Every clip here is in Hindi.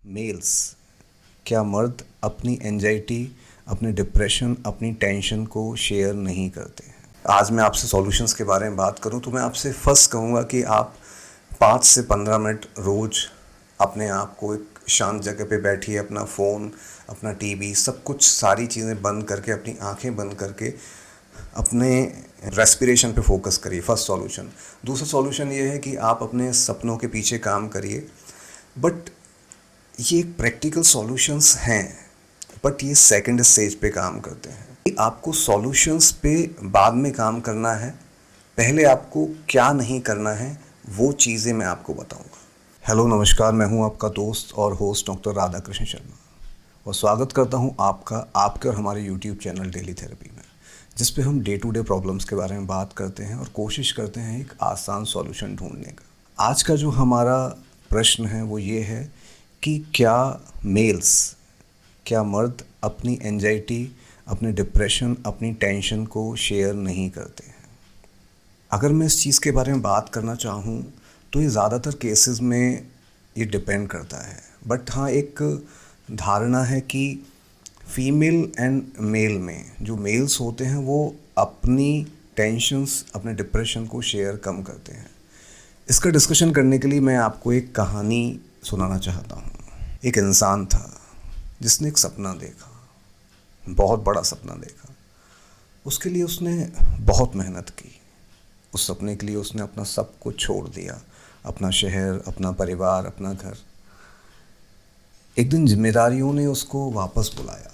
मेल्स, क्या मर्द अपनी एंजाइटी, अपने डिप्रेशन, अपनी टेंशन को शेयर नहीं करते हैं? आज मैं आपसे सॉल्यूशंस के बारे में बात करूं तो मैं आपसे फर्स्ट कहूंगा कि आप 5 से 15 मिनट रोज़ अपने आप को एक शांत जगह पे बैठिए, अपना फ़ोन, अपना टीवी, सब कुछ सारी चीज़ें बंद करके, अपनी आंखें बंद करके अपने रेस्पिरेशन पे फोकस करिए। First solution. दूसरा सॉल्यूशन ये है कि आप अपने सपनों के पीछे काम करिए। बट ये प्रैक्टिकल सॉल्यूशंस हैं, बट ये सेकंड स्टेज पे काम करते हैं। आपको सॉल्यूशंस पे बाद में काम करना है, पहले आपको क्या नहीं करना है वो चीज़ें मैं आपको बताऊंगा। हेलो नमस्कार, मैं हूं आपका दोस्त और होस्ट डॉक्टर राधाकृष्ण शर्मा और स्वागत करता हूं आपका आपके और हमारे यूट्यूब चैनल डेली थेरेपी में, जिस पे हम डे टू डे प्रॉब्लम्स के बारे में बात करते हैं और कोशिश करते हैं एक आसान सॉल्यूशन ढूंढने का। आज का जो हमारा प्रश्न है वो ये है कि क्या मर्द अपनी एंजाइटी, अपने डिप्रेशन, अपनी टेंशन को शेयर नहीं करते हैं? अगर मैं इस चीज़ के बारे में बात करना चाहूँ तो ये ज़्यादातर केसेस में ये डिपेंड करता है। बट हाँ, एक धारणा है कि फीमेल एंड मेल में जो मेल्स होते हैं वो अपनी टेंशन्स, अपने डिप्रेशन को शेयर कम करते हैं। इसका डिस्कशन करने के लिए मैं आपको एक कहानी सुनाना चाहता हूँ। एक इंसान था जिसने एक सपना देखा, बहुत बड़ा सपना देखा। उसके लिए उसने बहुत मेहनत की। उस सपने के लिए उसने अपना सब कुछ छोड़ दिया, अपना शहर, अपना परिवार, अपना घर। एक दिन जिम्मेदारियों ने उसको वापस बुलाया।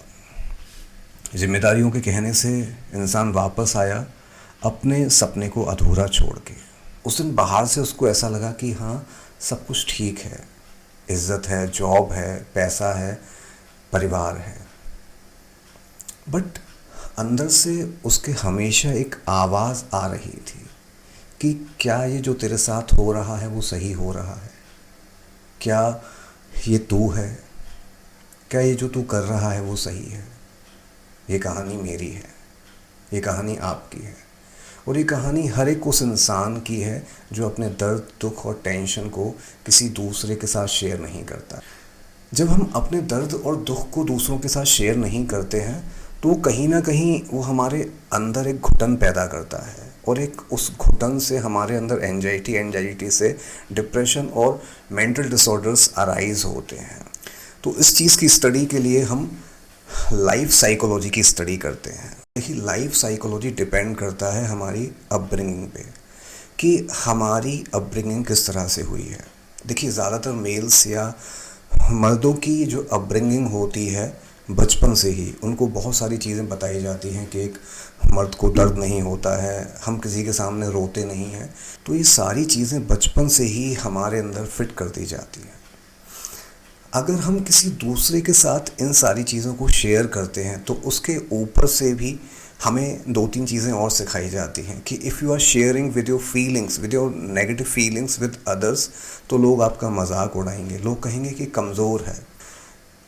जिम्मेदारियों के कहने से इंसान वापस आया अपने सपने को अधूरा छोड़ के। उस दिन बाहर से उसको ऐसा लगा कि हाँ, सब कुछ ठीक है, इज्जत है, जॉब है, पैसा है, परिवार है। बट अंदर से उसके हमेशा एक आवाज़ आ रही थी कि क्या ये जो तेरे साथ हो रहा है वो सही हो रहा है? क्या ये तू है? क्या ये जो तू कर रहा है वो सही है? ये कहानी मेरी है, ये कहानी आपकी है, और ये कहानी हर एक उस इंसान की है जो अपने दर्द, दुख और टेंशन को किसी दूसरे के साथ शेयर नहीं करता। जब हम अपने दर्द और दुख को दूसरों के साथ शेयर नहीं करते हैं तो कहीं ना कहीं वो हमारे अंदर एक घुटन पैदा करता है, और एक उस घुटन से हमारे अंदर एंजाइटी से डिप्रेशन और मेंटल डिसऑर्डर्स अराइज होते हैं। तो इस चीज़ की स्टडी के लिए हम लाइफ साइकोलॉजी की स्टडी करते हैं। देखिए, लाइफ साइकोलॉजी डिपेंड करता है हमारी अपब्रिंगिंग पे, कि हमारी अपब्रिंगिंग किस तरह से हुई है। देखिए, ज़्यादातर मेल्स या मर्दों की जो अपब्रिंगिंग होती है, बचपन से ही उनको बहुत सारी चीज़ें बताई जाती हैं कि एक मर्द को दर्द नहीं होता है, हम किसी के सामने रोते नहीं हैं। तो ये सारी चीज़ें बचपन से ही हमारे अंदर फिट कर दी जाती हैं। अगर हम किसी दूसरे के साथ इन सारी चीज़ों को शेयर करते हैं तो उसके ऊपर से भी हमें 2-3 चीज़ें और सिखाई जाती हैं कि if you are sharing with your feelings, with your negative feelings with others, तो लोग आपका मजाक उड़ाएंगे, लोग कहेंगे कि कमज़ोर है।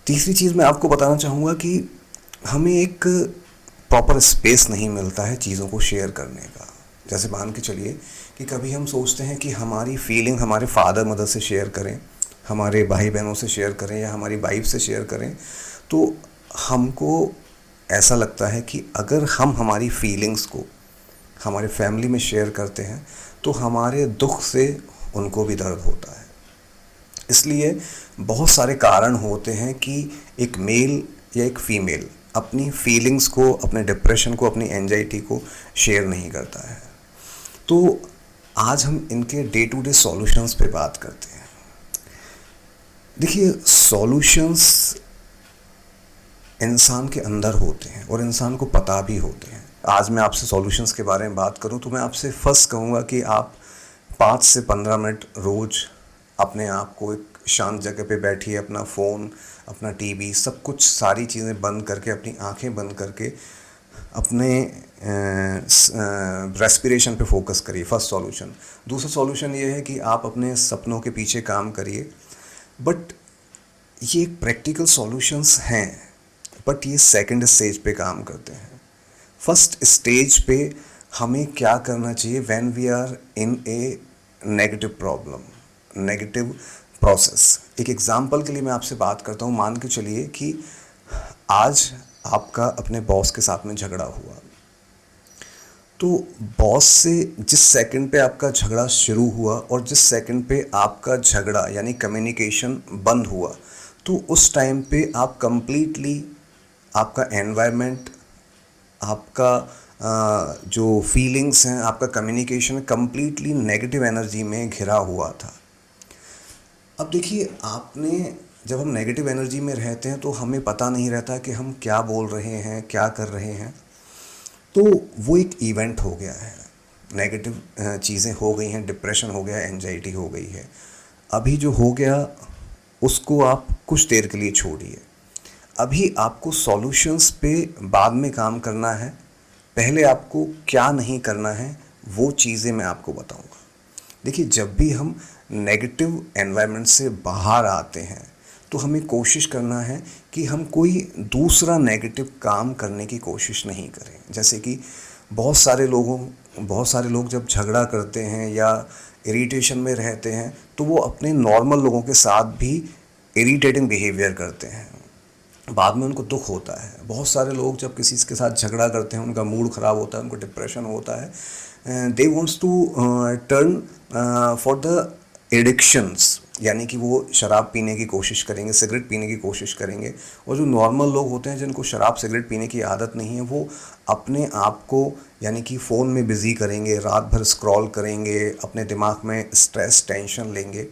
तीसरी चीज़ मैं आपको बताना चाहूँगा कि हमें एक प्रॉपर स्पेस नहीं मिलता है चीज़ों को शेयर करने का। जैसे मान के चलिए कि कभी हम सोचते हैं कि हमारी फीलिंग हमारे फादर मदर से शेयर करें, हमारे भाई बहनों से शेयर करें या हमारी वाइफ से शेयर करें, तो हमको ऐसा लगता है कि अगर हम हमारी फीलिंग्स को हमारे फैमिली में शेयर करते हैं तो हमारे दुख से उनको भी दर्द होता है। इसलिए बहुत सारे कारण होते हैं कि एक मेल या एक फीमेल अपनी फीलिंग्स को, अपने डिप्रेशन को, अपनी एंजाइटी को शेयर नहीं करता है। तो आज हम इनके डे टू डे सॉल्यूशंस पे बात करते हैं। देखिए, सॉल्यूशंस इंसान के अंदर होते हैं और इंसान को पता भी होते हैं। आज मैं आपसे सॉल्यूशंस के बारे में बात करूं तो मैं आपसे फर्स्ट कहूँगा कि आप 5 से 15 मिनट रोज़ अपने आप को एक शांत जगह पे बैठिए, अपना फ़ोन, अपना टीवी, सब कुछ सारी चीज़ें बंद करके, अपनी आंखें बंद करके अपने रेस्पिरेशन पे फोकस करिए। First solution. दूसरा सॉल्यूशन ये है कि आप अपने सपनों के पीछे काम करिए। बट ये एक प्रैक्टिकल सॉल्यूशंस हैं, बट ये सेकंड स्टेज पे काम करते हैं। फर्स्ट स्टेज पे हमें क्या करना चाहिए when we are in a negative problem, negative process. एक एग्जांपल के लिए मैं आपसे बात करता हूँ। मान के चलिए कि आज आपका अपने बॉस के साथ में झगड़ा हुआ, तो बॉस से जिस सेकंड पे आपका झगड़ा शुरू हुआ और जिस सेकंड पे आपका झगड़ा यानी कम्युनिकेशन बंद हुआ, तो उस टाइम पे आप कंप्लीटली आपका एनवायरनमेंट, आपका जो फीलिंग्स हैं, आपका कम्युनिकेशन कंप्लीटली नेगेटिव एनर्जी में घिरा हुआ था। अब देखिए, आपने जब हम नेगेटिव एनर्जी में रहते हैं तो हमें पता नहीं रहता कि हम क्या बोल रहे हैं, क्या कर रहे हैं। तो वो एक इवेंट हो गया है, नेगेटिव चीज़ें हो गई हैं, डिप्रेशन हो गया, एंजाइटी हो गई है। अभी जो हो गया उसको आप कुछ देर के लिए छोड़िए। अभी आपको सॉल्यूशंस पे बाद में काम करना है। पहले आपको क्या नहीं करना है वो चीज़ें मैं आपको बताऊंगा। देखिए, जब भी हम नेगेटिव एनवायरनमेंट से बाहर आते हैं तो हमें कोशिश करना है कि हम कोई दूसरा नेगेटिव काम करने की कोशिश नहीं करें। जैसे कि बहुत सारे लोग जब झगड़ा करते हैं या इरिटेशन में रहते हैं तो वो अपने नॉर्मल लोगों के साथ भी इरिटेटिंग बिहेवियर करते हैं। बाद में उनको दुख होता है। बहुत सारे लोग जब किसी के साथ झगड़ा करते हैं, उनका मूड ख़राब होता है, उनको डिप्रेशन होता है। They wants to turn for the addictions, यानी कि वो शराब पीने की कोशिश करेंगे, सिगरेट पीने की कोशिश करेंगे। और जो नॉर्मल लोग होते हैं जिनको शराब सिगरेट पीने की आदत नहीं है, वो अपने आप को यानी कि फ़ोन में बिज़ी करेंगे, रात भर स्क्रॉल करेंगे, अपने दिमाग में स्ट्रेस टेंशन लेंगे।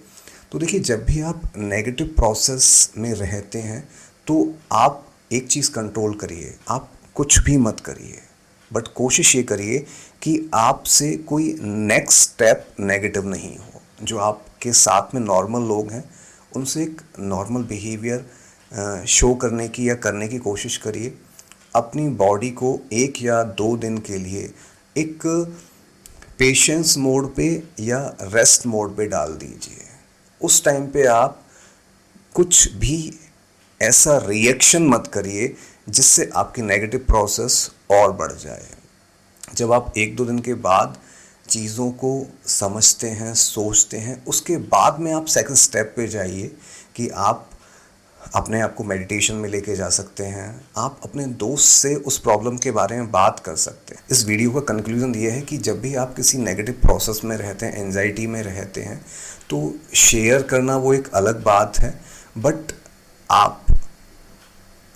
तो देखिए, जब भी आप नेगेटिव प्रोसेस में रहते हैं तो आप एक चीज़ कंट्रोल करिए, आप कुछ भी मत करिए, बट कोशिश ये करिए कि आपसे कोई नेक्स्ट स्टेप नेगेटिव नहीं हो। जो आपके साथ में नॉर्मल लोग हैं उनसे एक नॉर्मल बिहेवियर शो करने की या करने की कोशिश करिए। अपनी बॉडी को 1 या 2 दिन के लिए एक पेशेंस मोड पे या रेस्ट मोड पे डाल दीजिए। उस टाइम पे आप कुछ भी ऐसा रिएक्शन मत करिए जिससे आपकी नेगेटिव प्रोसेस और बढ़ जाए। जब आप 1-2 दिन के बाद चीज़ों को समझते हैं, सोचते हैं, उसके बाद में आप सेकंड स्टेप पे जाइए कि आप अपने आप को मेडिटेशन में लेके जा सकते हैं। आप अपने दोस्त से उस प्रॉब्लम के बारे में बात कर सकते हैं। इस वीडियो का कंक्लूज़न ये है कि जब भी आप किसी नेगेटिव प्रोसेस में रहते हैं, एंजाइटी में रहते हैं, तो शेयर करना वो एक अलग बात है, बट आप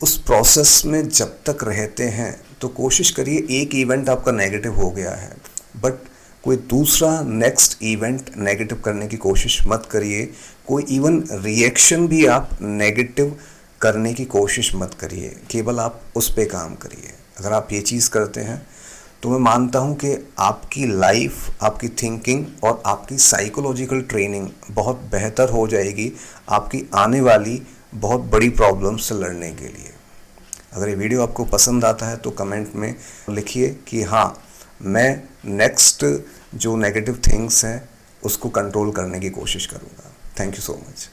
उस प्रोसेस में जब तक रहते हैं तो कोशिश करिए। एक इवेंट आपका नेगेटिव हो गया है, बट कोई दूसरा नेक्स्ट इवेंट नेगेटिव करने की कोशिश मत करिए। कोई इवन रिएक्शन भी आप नेगेटिव करने की कोशिश मत करिए, केवल आप उस पे काम करिए। अगर आप ये चीज़ करते हैं तो मैं मानता हूँ कि आपकी लाइफ, आपकी थिंकिंग और आपकी साइकोलॉजिकल ट्रेनिंग बहुत बेहतर हो जाएगी आपकी आने वाली बहुत बड़ी प्रॉब्लम से लड़ने के लिए। अगर ये वीडियो आपको पसंद आता है तो कमेंट में लिखिए कि हाँ, मैं नेक्स्ट जो नेगेटिव थिंग्स हैं उसको कंट्रोल करने की कोशिश करूँगा। Thank you so much.